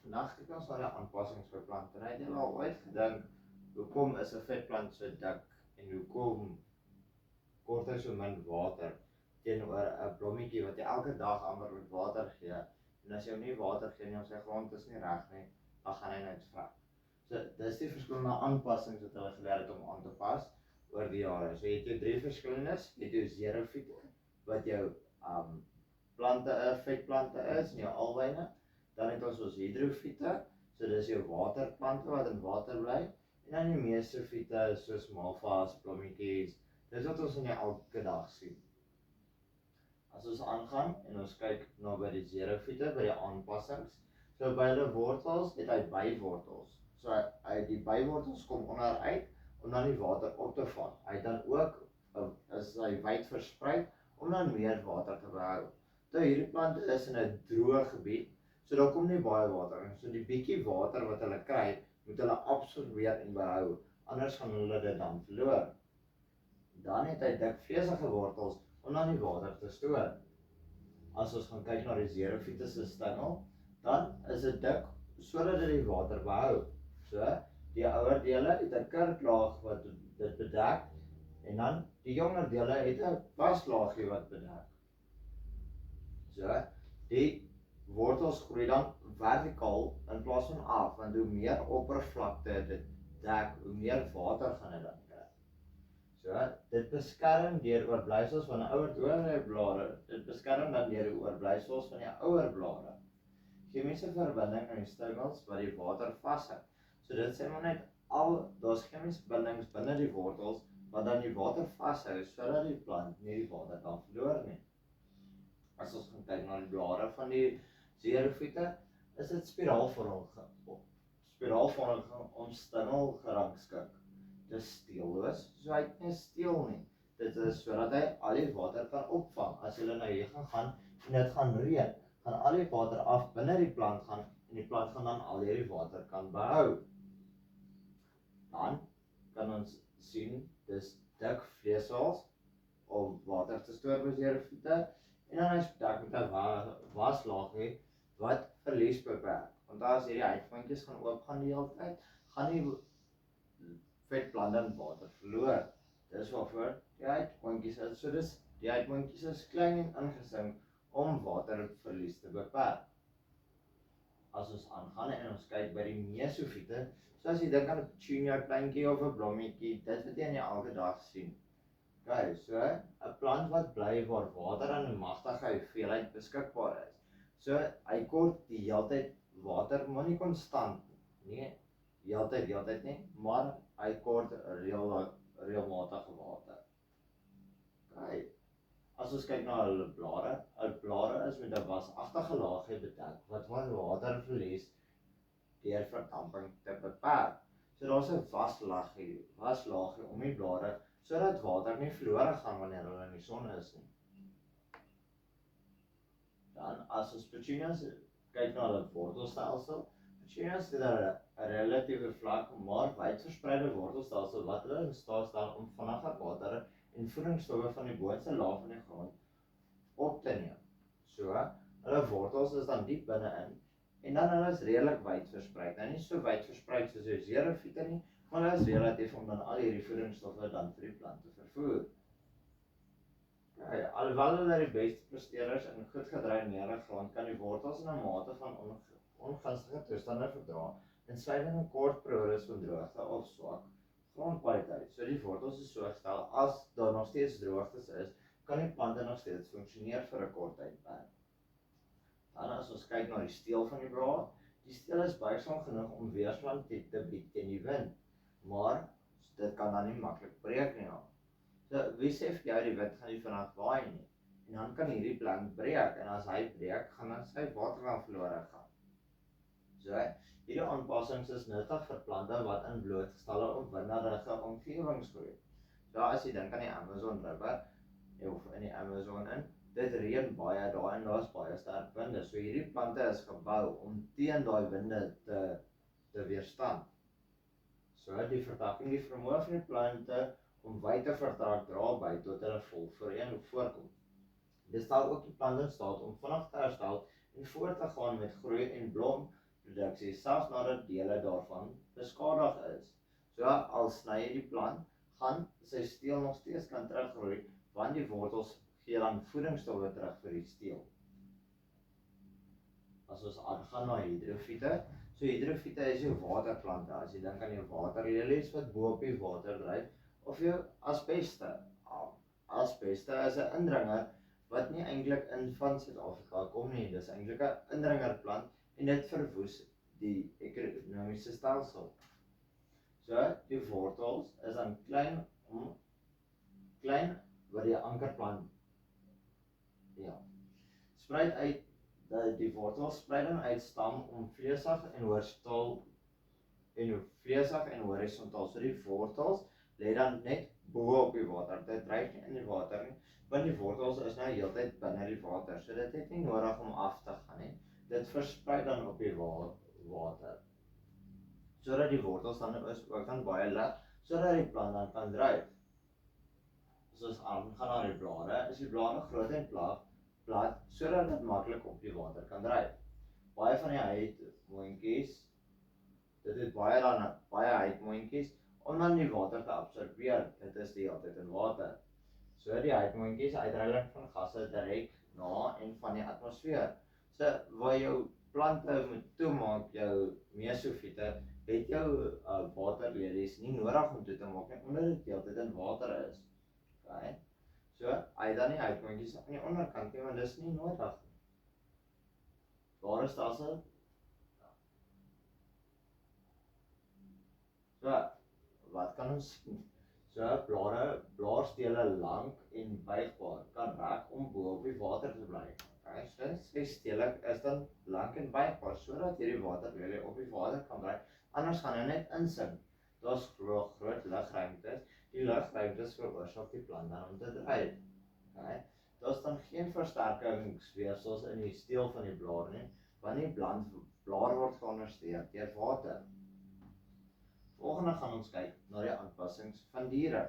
Vandag kyk ons na die aanpassings vir plante. En het jy al ooit gedink, hoekom is 'n vetplant so dik en hoekom kort hy so min water teenoor 'n blommetjie wat jy elke dag amper met water gee. En as jy hom nie water gee nie, of sy grond is nie reg nie, dan gaan hy net vrek. So dis die verskillende aanpassings wat hulle geleer het om aan te pas oor die jare. So jy het jou 3 verskillendes, jy het jou xerofiete wat jou vetplante is en jou alwyne. Dan het ons hydrofiete, so dis jou waterplante wat in water bly. En dan die mesofiete soos malva's, blommetjies. Dis wat ons in die elke dag sien. As ons aangaan en ons kyk na by die xerofiete, by die aanpassings, so by hulle wortels het hy bywortels. So die bywortels kom onderuit om dan die water op te vang. Hy het dan ook is hy wyd versprei om dan meer water te behou. Nou hierdie plante is in 'n droë gebied, so daar kom nie baie water in. So die bietjie water wat hulle kry, moet hulle absorbeer en behou, anders gaan hulle dit dan verloor. Dan het hy dik vleesige wortels om dan die water te stoor. As ons gaan kyk na die xerofiete se stengel, dan is dit dik sodat dit die water behou. So, die ouer dele het 'n kurklaag wat dit bedek, en dan die jonger dele het 'n waslaagie wat bedek. So, die wortels groei dan vertikaal in plaas van af, want hoe meer oppervlakte dit dek, hoe meer water gaan dit dan kry. So, dit beskerm deur oorblyfsels van ouer dode blare. Dit beskerm dan deur die oorblyfsels van die ouer blare. Chemiese verbinding in die stengels wat die water vashou. So dit sê maar net daar's chemiese bindings binne die wortels wat dan die water vashou sodat die plant nie die water kan verloor nie. As ons gaan kyk na die blare van die xerofiete, is dit spiraalvormig omstengel gerangskik. Dis steelloos, so hy het nie steel nie. Dit is sodat hy al die water kan opvang. As jy nou hier gaan en dit gaan reën, gaan al die water af binne die plant gaan en die plant gaan dan al hierdie water kan behou. Dan kan ons sien, dis dik vleesels om water te stoor by xerofiete en dan is bedek met 'n waslaagie wat verlies beperk. Want as hierdie uitvontjies gaan oopgaan die hele tyd, gaan die vetplante in water verloor. Dis waarvoor die uitvontjies is. So die uitvontjies is klein en ingesink om waterverlies te beperk. As ons aangaan en ons kyk by die mesofiete, so as jy dink aan 'n petunia plantjie of 'n blommetjie, dit wat jy in elke dag sien. Okay, so 'n plant wat bly waar water in 'n magtige hoeveelheid beskikbaar is. So hy kort die heeltyd water, maar nie konstant nie, heeltyd nie, maar hy kort regelmatige water. Okay. As ons kyk na hulle blare is met 'n wasagtige laagie bedek wat van waterverlies deur verdamping te beperk. So daar's 'n waslaagie om die blare sodat water nie verlore gaan wanneer hulle in die son is nie. Dan as ons petunias kyk na hulle wortelstelsel, petunias het 'n relatiewe vlak maar wyd verspreide wortelstelsel wat hulle in staat stel om vinniger water en voedingsstowwe van die boonste laag van die grond op te neem. So, hulle wortels is dan diep binne-in en dan hulle is redelik wyd versprei. Nou nie so wyd versprei soos jou xerofiete nie, maar hulle is relatief om dan al hierdie voedingsstowwe dan vir die plant te vervoer. Ja, alhoewel hulle die beste presteerders in goed gedreineerde grond kan die wortels in 'n mate van ongunstige toestande verdra, insluitend in kort periodes van droogte of swak grondkwaliteit. So die wortels is so gestel, as daar nog steeds droogtes is, kan die plante nog steeds funksioneer vir 'n kort tydperk. Dan as ons kyk na die steel van die blaar, die steel is buigsaam genoeg om weerstand te bied teen die wind, maar dit kan dan nie maklik breek nie. So wie sê vir jou die wind gaan nie vinnig waai nie, en dan kan hierdie plant breek, en as hy breek, gaan dan sy water dan verlore gaan. So, hierdie aanpassings is nuttig vir plante wat in blootgestelde of winderige omgewings groei. So as jy dink aan die Amazon River, of in die Amazon dit reën baie daar en daar's baie sterk winde. So hierdie plante is gebou om teen daai winde te weerstaan. So die vertakking, die vermoë van die plante om wyd te vertrek dra by tot hulle vol voorkom. Dit stel ook die plante in staat om vinnig te herstel en voort te gaan met groei en produksie, selfs nadat dele daarvan beskadig is. So al sny jy die plant, gaan sy steel nog steeds kan teruggroei, want die wortels gee dan voedingsstowwe terug vir die steel. As ons aangaan na hydrofiete, so hydrofiete is jou waterplante, as jy dink aan jou waterlelies wat bo op die water dryf, of jou asbeste. Asbeste is 'n indringer wat nie eintlik in van Suid-Afrika kom nie, dis eintlik 'n indringerplant en dit verwoes die ekonomiese stelsel. So, die wortels is dan klein wat die ankerplant spruit uit, die wortels spruit dan uit stam om vleesig en horisontaal. So die wortels lê dan net bo op die water. Dit dryf nie in die water nie, want die wortels is nou heeltyd binne die water. So dit het nie nodig om af te gaan nie. Dit versprei dan op die water. Sodat die wortels dan ook dan baie lig, sodat die plant dan kan dryf. As ons aangaan na die blare, is die blare groot en plat, sodat dit maklik op die water kan dryf. Baie van die huidmoontjies, dit het baie huidmoontjies om dan die water te absorbeer. Dit is die hele tyd in water. So die huidmoontjies uitreiling van gasse direk na en van die atmosfeer. So waar jou plante moet toemaak, jou mesofiete, het jou waterlelies nie nodig om toe te maak nie, omdat dit heeltyd in water is. Okay. So, hy dan nie huidmoontjies aan die onderkant nie, want dis nie nodig. Darestelsel. So, wat kan ons sien? So, blaarstele lank en buigbaar kan rek om bo op die water te bly. Okay, so, sy stele is dan lank en buigbaar, sodat hierdie waterlelie op die water kan bly, anders gaan hy net insink. Daar's groot lugruimtes. Die lugruimtes veroorsaak die plant dan om te dryf. Okay. Daar's dan geen versterkingsweefsels in die steel van die blaar nie, want die blaar word geondersteun deur water. Volgende gaan ons kyk na die aanpassings van diere.